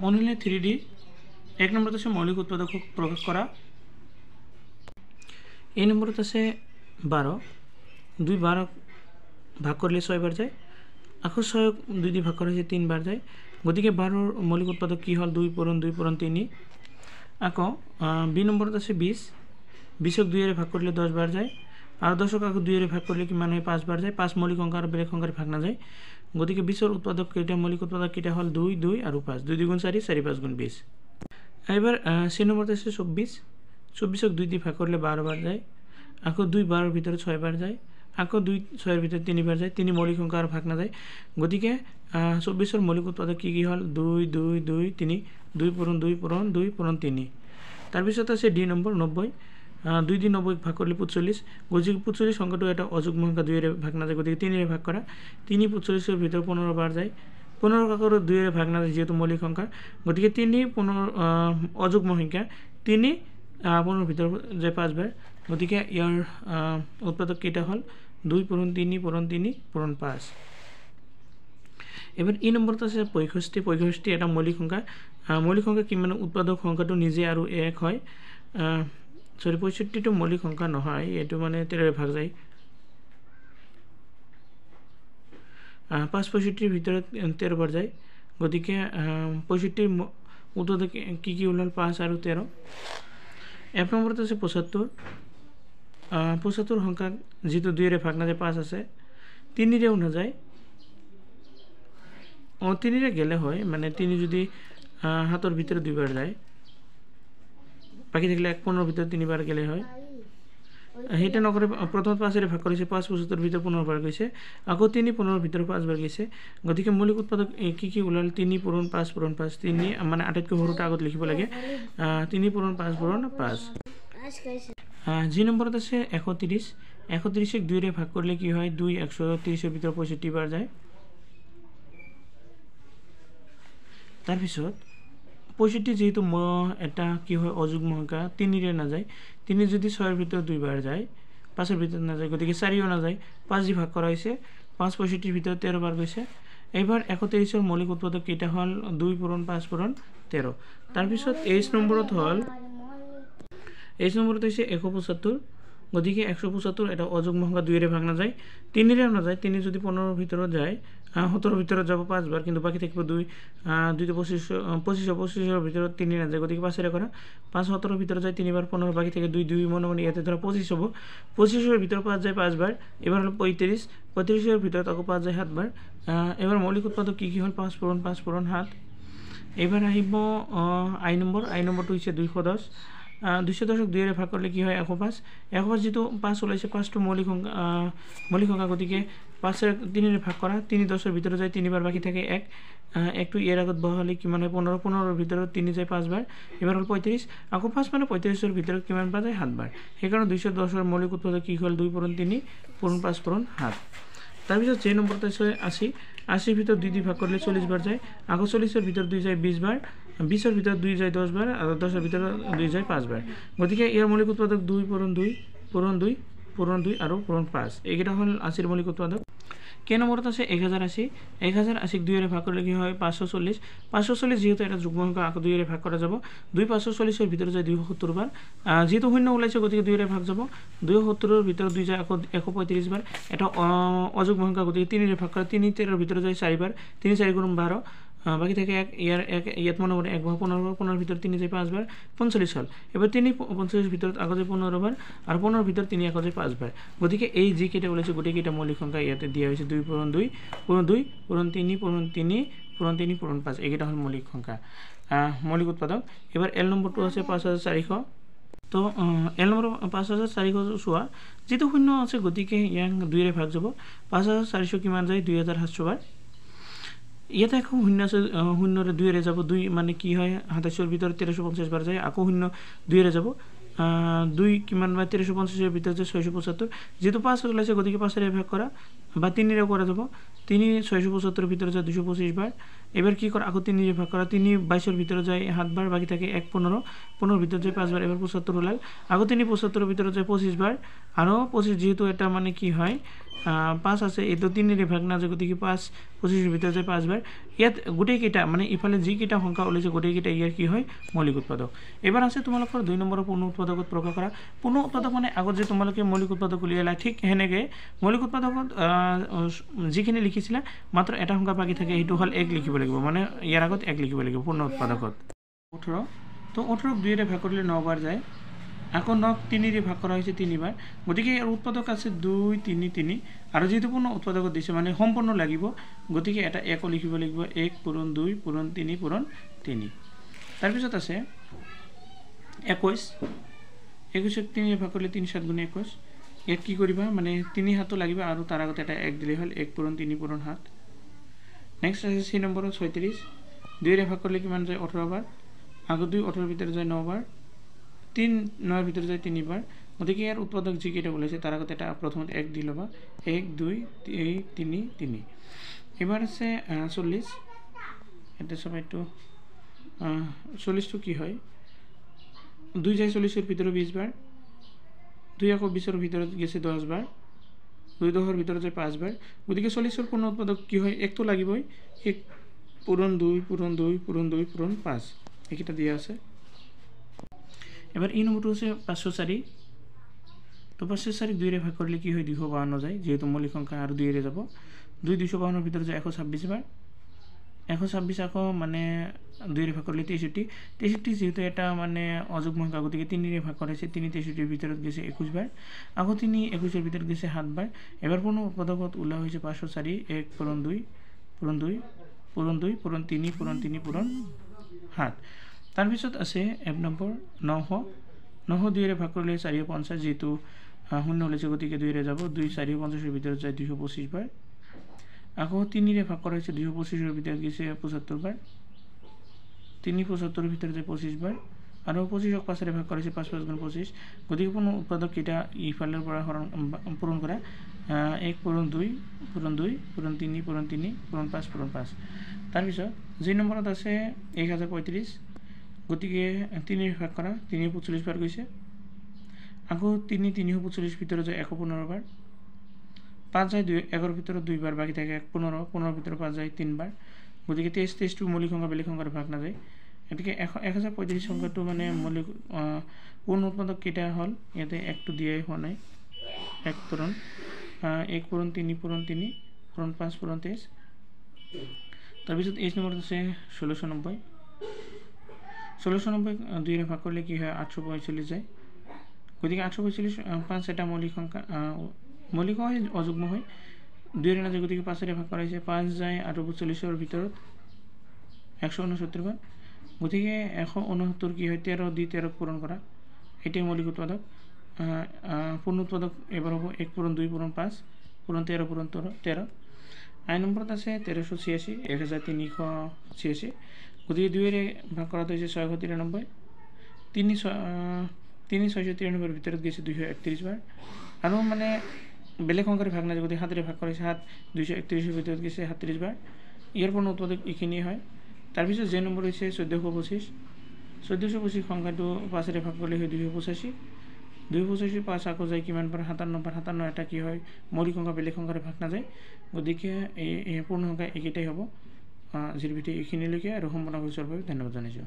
অনুশীলনী 3D 1 নম্বৰত আছে মৌলিক উৎপাদকক প্ৰকাশ কৰা। এই নম্বৰত আছে 12 2 12 ভাগ কৰিলে 6 বাৰ যায়, আকৌ 6 2 দি ভাগ কৰিলে 3 বাৰ যায়, গতিকে 12ৰ মৌলিক উৎপাদক কি হ'ল 2 পূৰণ 2 পূৰণ 3। আকৌ বি নম্বৰত আছে 20 20ক 2ৰে ভাগ কৰিলে 10 বাৰ যায়, আৰু 10ক আকৌ 2ৰে ভাগ কৰিলে কিমান হয় 5 বাৰ যায়। 5 মৌলিক সংখ্যা আৰু বেলেগ সংখ্যাৰ ভাগ নাযায়, গতিকে 20ৰ উৎপাদক কেইটা মৌলিক উৎপাদক কেইটা হ'ল 2 2 আৰু 5 2 2 গুণ 4 4 5 গুণ 20। এবাৰ সি নম্বৰত আছে 24 24ক 2 দি ভাগ কৰিলে 12 বাৰ যায়, আকৌ 2 12ৰ ভিতৰত 6 বাৰ যায়, আকৌ 2 6ৰ ভিতৰত 3 বাৰ যায়, 3 মৌলিক সংখ্যা আৰু ভাগ নাযায়, গতিকে 24ৰ মৌলিক উৎপাদক কি কি হ'ল 2 2 2 3 2 পূৰণ 2 পূৰণ 2 পূৰণ 3। তাৰপিছত আছে ডি নম্বৰ 90 2 দি 90ক ভাগ কৰিলে 45, গতিকে 45 সংখ্যাটো এটা অযুগ্ম সংখ্যা 2ৰে ভাগ নাযায়, গতিকে 3ৰে ভাগ কৰা 3 45ৰ ভিতৰত 15 বাৰ যায়, 15ক আকৌ 2ৰে ভাগ নাযায় যিহেতু মৌলিক সংখ্যা, গতিকে 3 15 অযুগ্ম সংখ্যা 3 15ৰ ভিতৰত যায় 5 বাৰ, গতিকে ইয়াৰ উৎপাদক কেইটা হ'ল 2 পূৰণ 3 পূৰণ 3 পূৰণ 5। এবাৰ ই নম্বৰত আছে 65 65 এটা মৌলিক সংখ্যা। মৌলিক সংখ্যা কিমান উৎপাদক সংখ্যাটো নিজে আৰু 1 হয়, 65টো মৌলিক সংখ্যা নহয়, এইটো মানে 13ৰে ভাগ যায়। 5 65ৰ ভিতৰত 13 বাৰ যায়, গতিকে 65ৰ উৎপাদক কি কি ওলাল 5 আৰু 13। এক নম্বৰত আছে 75 75 সংখ্যা যিটো 2ৰে ভাগ নাযায় 5 আছে, 3ৰেও নাযায়, 3ৰে গেলে হয় মানে 3 যদি 7ৰ ভিতৰত 2 বাৰ যায়, বাকী থাকিলে 1 15ৰ ভিতৰত 3 বাৰ গেলে হয়, সেইটা নকৰে প্ৰথমত 5ৰে ভাগ কৰিছে 5 75ৰ ভিতৰত 15 বাৰ গৈছে, আকৌ 3 15ৰ ভিতৰত 5 বাৰ গৈছে, গতিকে মৌলিক উৎপাদক কি কি ওলাল 3 পূৰণ 5 পূৰণ 5 3 মানে আটাইতকৈ সৰুটা আগত লিখিব লাগে 3 পূৰণ 5 পূৰণ 5। জি নম্বৰত আছে 130 130ক 2ৰে ভাগ কৰিলে কি হয় 2 130ৰ ভিতৰত 65 বাৰ যায়। তাৰপিছত 65 যেহেতু এটা কি হয় অযুগ্ম সংখ্যা 3ৰে নাযায়, 3 যদি 6ৰ ভিতৰত 2 বাৰ যায় 5ৰ ভিতৰত নাযায়, গতিকে 4ও নাযায়, 5 দি ভাগ কৰা হৈছে 5 65ৰ ভিতৰত 13 বাৰ গৈছে। এইবাৰ 130ৰ মৌলিক উৎপাদক কেইটা হ'ল 2 পূৰণ 5 পূৰণ 13। তাৰপিছত এইচ নম্বৰত হ'ল হৈছে 175, গতিকে 175 এটা অযুগ্ম সংখ্যা 2ৰে ভাগ নাযায়, 3ৰেও নাযায়, 3 যদি 15ৰ ভিতৰত যায় 17ৰ ভিতৰত যাব 5 বাৰ, কিন্তু বাকী থাকিব 2 2 25ৰ ভিতৰত 3 নাযায়, গতিকে 5ৰে কৰা 5 17ৰ ভিতৰত যায় 3 বাৰ, 15 বাকী থাকে 2 2 মনে মনে ইয়াতে ধৰা 25 হ'ব, 25ৰ ভিতৰত 5 যায় 5 বাৰ, এবাৰ হ'ল 35 35ৰ ভিতৰত আকৌ 5 যায় 7 বাৰ। এবাৰ মৌলিক উৎপাদক কি কি হ'ল 5 পূৰণ 5 পূৰণ 7। এইবাৰ আহিব আই নম্বৰটো হৈছে 210 210ক 2ৰে ভাগ কৰিলে কি হয় 105 105 যিটো 5 ওলাইছে 5টো মৌলিক সংখ্যা, গতিকে 5ৰে 3ৰে ভাগ কৰা 3 10ৰ ভিতৰত যায় 3 বাৰ, বাকী থাকে 1 1টো ইয়াৰ আগত বহালে কিমান হয় 15 15ৰ ভিতৰত 3 যায় 5 বাৰ, এবাৰ হ'ল 35 আকৌ 5 মানে 35ৰ ভিতৰত কিমান বাৰ যায় 7 বাৰ, সেইকাৰণে 210ৰ মৌলিক উৎপাদক কি হ'ল 2 পূৰণ 3 পূৰণ 5 পূৰণ 7। তাৰপিছত যে নম্বৰটো আছে 80 ভিতৰত 2 দি ভাগ কৰিলে 40 বাৰ যায়, আকৌ 40ৰ ভিতৰত 2 যায় 20 বাৰ, 20ৰ ভিতৰত 2 যায় 10 বাৰ, আৰু 10ৰ ভিতৰত 2 যায় 5 বাৰ, গতিকে ইয়াৰ মৌলিক উৎপাদক 2 পূৰণ 2 পূৰণ 2 পূৰণ 2 আৰু পূৰণ 5। এইকেইটা হ'ল 80ৰ মৌলিক উৎপাদক। কে নম্বৰত আছে 1080 1080ক 2ৰে ভাগ কৰিলে কি হয় 540 540 যেহেতু এটা যুগ্ম সংখ্যা আকৌ 2ৰে ভাগ কৰা যাব, 2 540ৰ ভিতৰত যায় 270 বাৰ, যেহেতু শূন্য ওলাইছে গতিকে 2ৰে ভাগ যাব, 270ৰ ভিতৰত 2 যায় আকৌ 135 বাৰ, এটা অযুগ্ম সংখ্যা গতিকে 3ৰে ভাগ কৰা 3 13ৰ ভিতৰত যায় 4 বাৰ, 3 4 গুণ 12, বাকী থাকে 1 ইয়াত মনে মনে 1 15ৰ ভিতৰত 3 যায় 5 বাৰ 45 হ'ল। এবাৰ 3 45ৰ ভিতৰত আকৌ যায় 15 বাৰ, আৰু 15ৰ ভিতৰত 3 আকৌ যায় 5 বাৰ, গতিকে এই যিকেইটা ওলাইছে গোটেইকেইটা মৌলিক সংখ্যা ইয়াতে দিয়া হৈছে 2 পূৰণ 2 পূৰণ 2 পূৰণ 3 পূৰণ 3 পূৰণ 3 পূৰণ 5, এইকেইটা হ'ল মৌলিক সংখ্যা মৌলিক উৎপাদক। এবাৰ এল নম্বৰটো আছে 5400, তো এল নম্বৰ 5400 চোৱা, যিটো শূন্য আছে গতিকে ইয়াক 2ৰে ভাগ যাব, 5400 কিমান যায় 2700 বাৰ, ইয়াতে আকৌ শূন্য আছে শূন্যৰে 2ৰে যাব, 2 মানে কি হয় 27ৰ ভিতৰত 1350 বাৰ যায়, আকৌ শূন্য 2ৰে যাব, 2 কিমান বাৰ 1350ৰ ভিতৰত যায় 675, যেহেতু 5 ওলাইছে গতিকে 5ৰে ভাগ কৰা বা 3ৰে কৰা যাব, 3 675ৰ ভিতৰত যায় 225 বাৰ, এবাৰ কি কৰা আকৌ 3ৰে ভাগ কৰা, 3 22ৰ ভিতৰত যায় 7 বাৰ, বাকী থাকে 1 15ৰ ভিতৰত যায় 5 বাৰ, এবাৰ 75 ওলাল, আকৌ 3 75ৰ ভিতৰত যায় 25 বাৰ, আৰু 25 যেহেতু এটা মানে কি হয় 5 আছে এইটো 3 ভাগ নাযায় গতিকে 5 25 ভিতৰত যায় 5 বাৰ ইয়াত গোটেইকেইটা মানে ইফালে যিকেইটা সংখ্যা ওলাইছে গোটেইকেইটা ইয়াৰ কি হয় মৌলিক উৎপাদক এবাৰ আছে তোমালোকৰ 2 নম্বৰৰ পূৰ্ণ উৎপাদকত প্ৰকাশ কৰা পূৰ্ণ উৎপাদক মানে আগত যে তোমালোকে মৌলিক উৎপাদক উলিয়ালা ঠিক হেনেকে মৌলিক উৎপাদকত যিখিনি লিখিছিলা মাত্ৰ এটা সংখ্যা বাকি থাকে সেইটো হল 1 লিখিব লাগিব মানে ইয়াৰ আগত 1 লিখিব লাগিব পূৰ্ণ উৎপাদকত 18 তো 18 ক 2 ৰে ভাগ কৰিলে 9 বাৰ যায় আকৌ 9 ক 3 ৰে ভাগ কৰা হৈছে 3 বাৰ গতিকে ইয়াৰ উৎপাদক আছে 2 3 3 আৰু যেটো পূৰ্ণ উৎপাদকত দিছে মানে সম্পূৰ্ণ লাগিব গতিকে এটা 1 লিখিব লাগিব 1 পূৰণ 2 পূৰণ 3 পূৰণ 3 তাৰ পিছত আছে 21 21 ক 3 ৰে ভাগ কৰিলে 3 7 গুণ 21 ইয়াত কি কৰিবা মানে 3 হাতও লাগিব আৰু তাৰ আগত এটা 1 দিলে হল 1 পূৰণ 3 পূৰণ 7 নেক্সট আছে 6 নম্বৰত 36 2 ৰে ভাগ কৰিলে কিমান যায় 18 বাৰ আগত 2 18 ভিতৰত যায় 9 বাৰ 3 9 ভিতৰত যায় 3 বাৰ গতিকে ইয়াৰ উৎপাদক যিকেইটা ওলাইছে তাৰ আগত এটা প্ৰথমত 1 দি লবা 1 2 3 3 এবাৰ আছে 40 এটা সবাইটো 40 টো কি হয় 2 যায় 40 এর ভিতরে 20 বার 2 আকৌ 20 এর ভিতরে গেছে 10 বার 2 10 এর ভিতরে যায় 5 বার গতিকে 40 এর পূর্ণ উৎপাদক কি হয় 1 তো লাগিবই 1 পূরণ 2 পূরণ 2 পূরণ 2 পূরণ 5 এইটা দিয়া আছে এবার এই নম্বরটো আছে 504 তো 504 2 রে ভাগ করলে কি হয় 252 যায় যেহেতু মৌলিক সংখ্যা আর 2 রে যাব 2 252 এর ভিতরে যায় 126 বার 126 আকৌ মানে 2 রে ভাগ করলে 63 63 যেহেতু এটা মানে অযুগ্ম সংখ্যা গতিকে 3 রে ভাগ করেছে 3 63 এর ভিতরে গেছে 21 বার আকৌ 3 21 এর ভিতরে গেছে 7 বার এবার পূর্ণ উৎপাদকত উলা হইছে 504 1 পূরণ 2 পূরণ 2 পূরণ 2 পূরণ 3 পূরণ 3 পূরণ 7 তার পিছত আছে এক নম্বৰ 900 900 2 রে ভাগ করলে 450 যেহেতু শূন্য ওলাইছে গতিকে 2 রে যাব 2 450 এর ভিতরে যায় 225 বার আকৌ 3 রে ভাগ করা হয়েছে 225 এর ভিতরে গেছে 75 বার 3 75 এর ভিতরে যায় 25 বার আর 25 ক 5 রে ভাগ করা হয়েছে 5 5 গুণ 25 গতিকে পূর্ণ উৎপাদক এটা ইফালের পৰা পূরণ করা 1 পূরণ 2 পূরণ 2 পূরণ 3 পূরণ 3 পূরণ 5 পূরণ 5 তার পিছত যে নম্বরত আছে 1035 গতিকে 3 রে ভাগ করা 3 45 বার গৈছে আকৌ 3 345 ভিতরে যায় 115 বার 5 যায় 2 11 ভিতরে 2 বার বাকি থাকে 15 15 ভিতরে 5 যায় 3 বার গতিকে 23 23 টু মৌলিক সংখ্যা বেলেগ সংখ্যার ভাগ না যায় এদিকে 1035 সংখ্যাটো মানে মৌলিক পূর্ণ উৎপাদক কেটা হল ইয়াতে 1 টু দিয়াই হওয়া নাই 1 পূরণ 1 পূরণ 3 পূরণ 3 পূরণ 5 পূরণ 23 তার পিছত এই নম্বর আছে 1690 1690 2 রে ভাগ করলে কি হয় 845 যায় গতিকে 845 5 এটা মৌলিক সংখ্যা মৌলিক হয় অযুগ্ম হয় 2 রে না যায় গতিকে 5 রে ভাগ করা হয়েছে 5 যায় 845 এর ভিতরত 169 বার গতিকে 169 কি হয় 13 দি 13 পূরণ করা এটাই মৌলিক উৎপাদক পূর্ণ উৎপাদক এবার হবো 1 পূরণ 2 পূরণ 5 পূরণ 13 পূরণ 13 আই নম্বরত আছে 1386 1386 গতিকে 2 রে ভাগ করা হয়েছে 693 3 693 এর ভিতরে গেছে 231 বার আর মানে বেলেগ সংখ্যার ভাগ না যদি 7 রে ভাগ করা হয়েছে 7 231 এর ভিতরে গেছে 37 বার ইয়ার পূর্ণ উৎপাদক এখানেই হয় তার পিছত যে নম্বৰ হইছে 1425 সংখ্যাটো 5 রে ভাগ করলে হয় 285 285 5 আকৌ যায় কিমান বার 57 এটা কি হয় মৌলিক সংখ্যা বেলেগ সংখ্যার ভাগ না যায় গতিকে এই পূর্ণ সংখ্যা একেটাই হ'ব জিৰ ভিতৰত এইখিনিলৈকে আৰু সম্পূৰ্ণ হৈ যোৱাৰ বাবে ধন্যবাদ জনাইছোঁ।